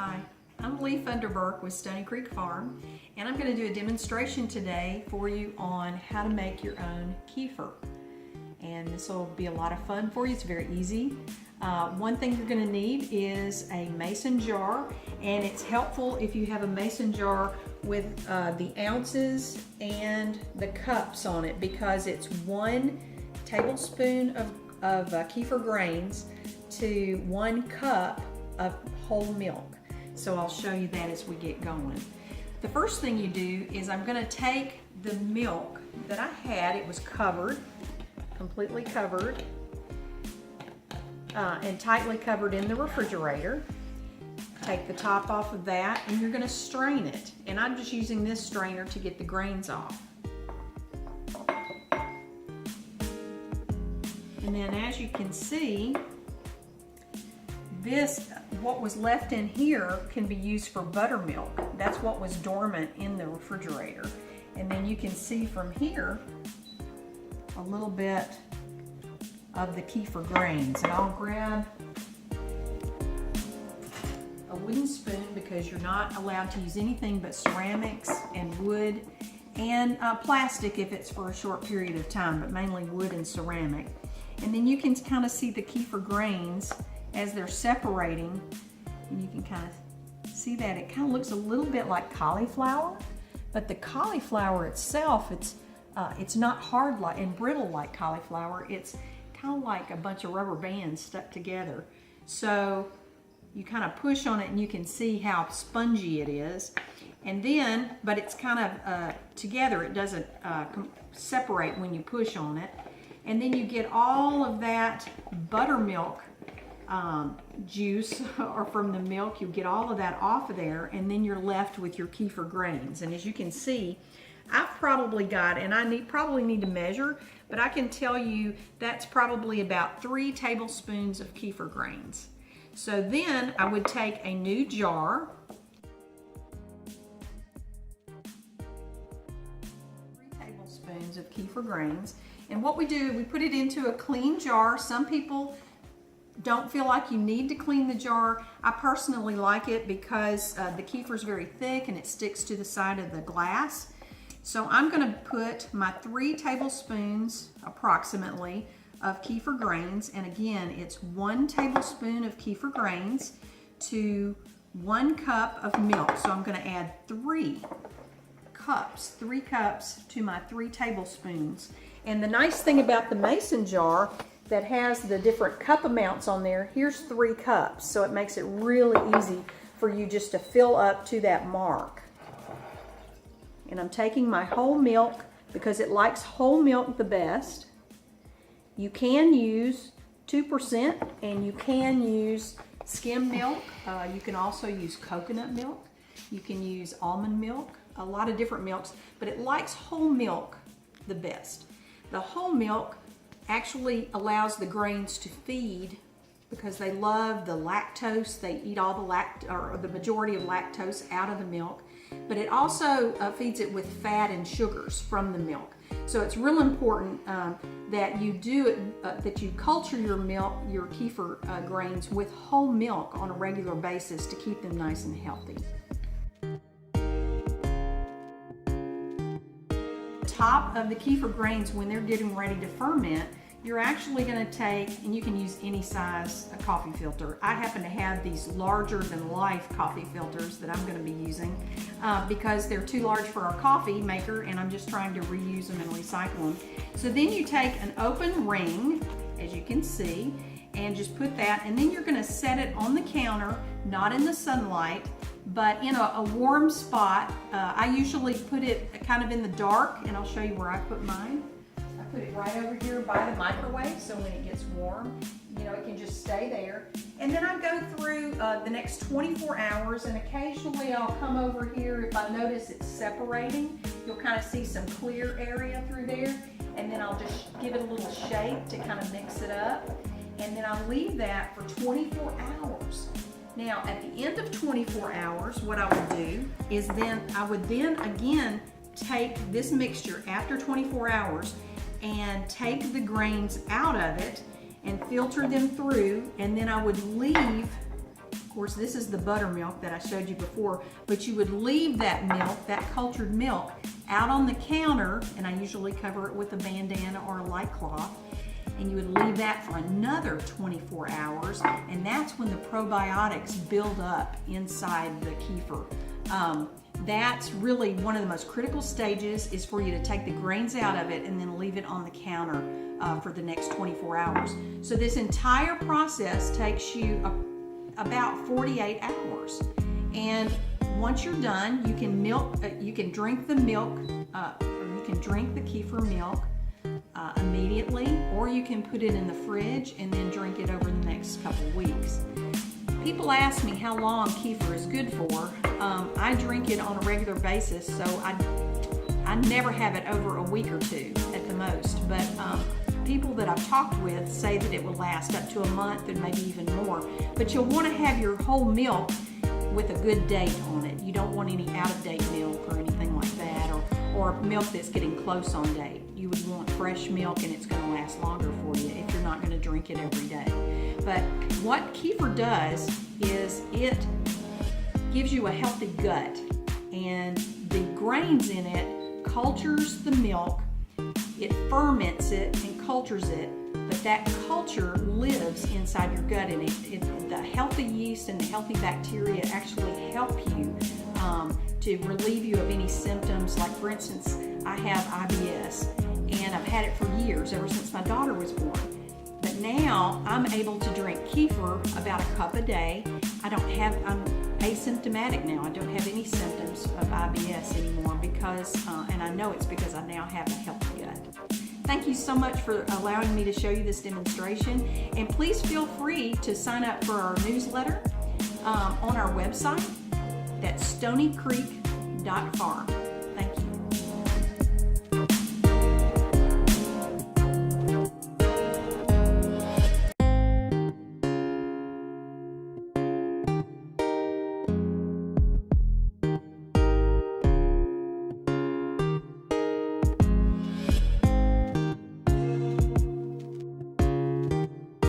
Hi, I'm Lee Funderburk with Stony Creek Farm, and I'm going to do a demonstration today for you on how to make your own kefir. And this will be a lot of fun for you. It's very easy. One thing you're going to need is a mason jar, and it's helpful if you have a mason jar with the ounces and the cups on it, because it's 1 tablespoon of kefir grains to 1 cup of whole milk. So I'll show you that as we get going. The first thing you do is I'm going to take the milk that I had. It was covered, completely covered, and tightly covered in the refrigerator. Take the top off of that, and you're going to strain it. And I'm just using this strainer to get the grains off. And then, as you can see, what was left in here can be used for buttermilk. That's what was dormant in the refrigerator. And then you can see from here a little bit of the kefir grains. And I'll grab a wooden spoon, because you're not allowed to use anything but ceramics and wood and plastic if it's for a short period of time, but mainly wood and ceramic. And then you can kind of see the kefir grains as they're separating, and you can kind of see that it kind of looks a little bit like cauliflower, but the cauliflower itself, it's not hard and brittle like cauliflower. It's kind of like a bunch of rubber bands stuck together. So you kind of push on it and you can see how spongy it is. And then, but it's kind of together, it doesn't separate when you push on it. And then you get all of that buttermilk juice, or from the milk, you get all of that off of there, and then you're left with your kefir grains. And as you can see, I've probably got, and I probably need to measure, but I can tell you that's probably about 3 tablespoons of kefir grains. So then I would take a new jar, 3 tablespoons of kefir grains, and what we do, we put it into a clean jar. Some people don't feel like you need to clean the jar. I personally like it because the kefir is very thick and it sticks to the side of the glass. So I'm going to put my 3 tablespoons approximately of kefir grains, and again, it's 1 tablespoon of kefir grains to 1 cup of milk. So I'm going to add 3 cups to my 3 tablespoons. And the nice thing about the mason jar that has the different cup amounts on there, here's 3 cups, so it makes it really easy for you just to fill up to that mark. And I'm taking my whole milk because it likes whole milk the best. You can use 2% and you can use skim milk. You can also use coconut milk. You can use almond milk, a lot of different milks, but it likes whole milk the best. The whole milk actually allows the grains to feed, because they love the lactose. They eat all the majority of lactose out of the milk, but it also feeds it with fat and sugars from the milk. So it's real important that you do it, that you culture your milk, your kefir grains with whole milk on a regular basis to keep them nice and healthy. Top of the kefir grains, when they're getting ready to ferment, you're actually going to take, and you can use any size coffee filter. I happen to have these larger than life coffee filters that I'm going to be using because they're too large for our coffee maker, and I'm just trying to reuse them and recycle them. So then you take an open ring, as you can see, and just put that, and then you're going to set it on the counter, not in the sunlight, but in a warm spot. I usually put it kind of in the dark, and I'll show you where I put mine. I put it right over here by the microwave, so when it gets warm, you know, it can just stay there. And then I go through the next 24 hours, and occasionally I'll come over here if I notice it's separating. You'll kind of see some clear area through there, and then I'll just give it a little shake to kind of mix it up. And then I'll leave that for 24 hours. Now, at the end of 24 hours, what I would do is I would then again take this mixture after 24 hours and take the grains out of it and filter them through, and then I would leave course, this is the buttermilk that I showed you before, but you would leave that milk, that cultured milk, out on the counter, and I usually cover it with a bandana or a light cloth, and you would leave that for another 24 hours, and that's when the probiotics build up inside the kefir. That's really one of the most critical stages, is for you to take the grains out of it and then leave it on the counter for the next 24 hours. So this entire process takes you about 48 hours. And once you're done, you can drink the milk, or you can drink the kefir milk immediately, or you can put it in the fridge and then drink it over the next couple weeks. People ask me how long kefir is good for. I drink it on a regular basis, so I never have it over a week or two at the most. But people that I've talked with say that it will last up to a month and maybe even more. But you'll want to have your whole milk with a good date on it. You don't want any out-of-date milk or anything like that, or milk that's getting close on date. You would want fresh milk, and it's going to last longer for you if you're not going to drink it every day. But what kefir does is it gives you a healthy gut, and the grains in it cultures the milk, it ferments it and cultures it, but that culture lives inside your gut, and the healthy yeast and the healthy bacteria actually help you to relieve you of any symptoms. Like, for instance, I have IBS, and I've had it for years, ever since my daughter was born. But now I'm able to drink kefir about a cup a day. I'm asymptomatic now. I don't have any symptoms of IBS anymore because, and I know it's because I now have a healthy gut. Thank you so much for allowing me to show you this demonstration. And please feel free to sign up for our newsletter on our website. That's stonycreek.farm.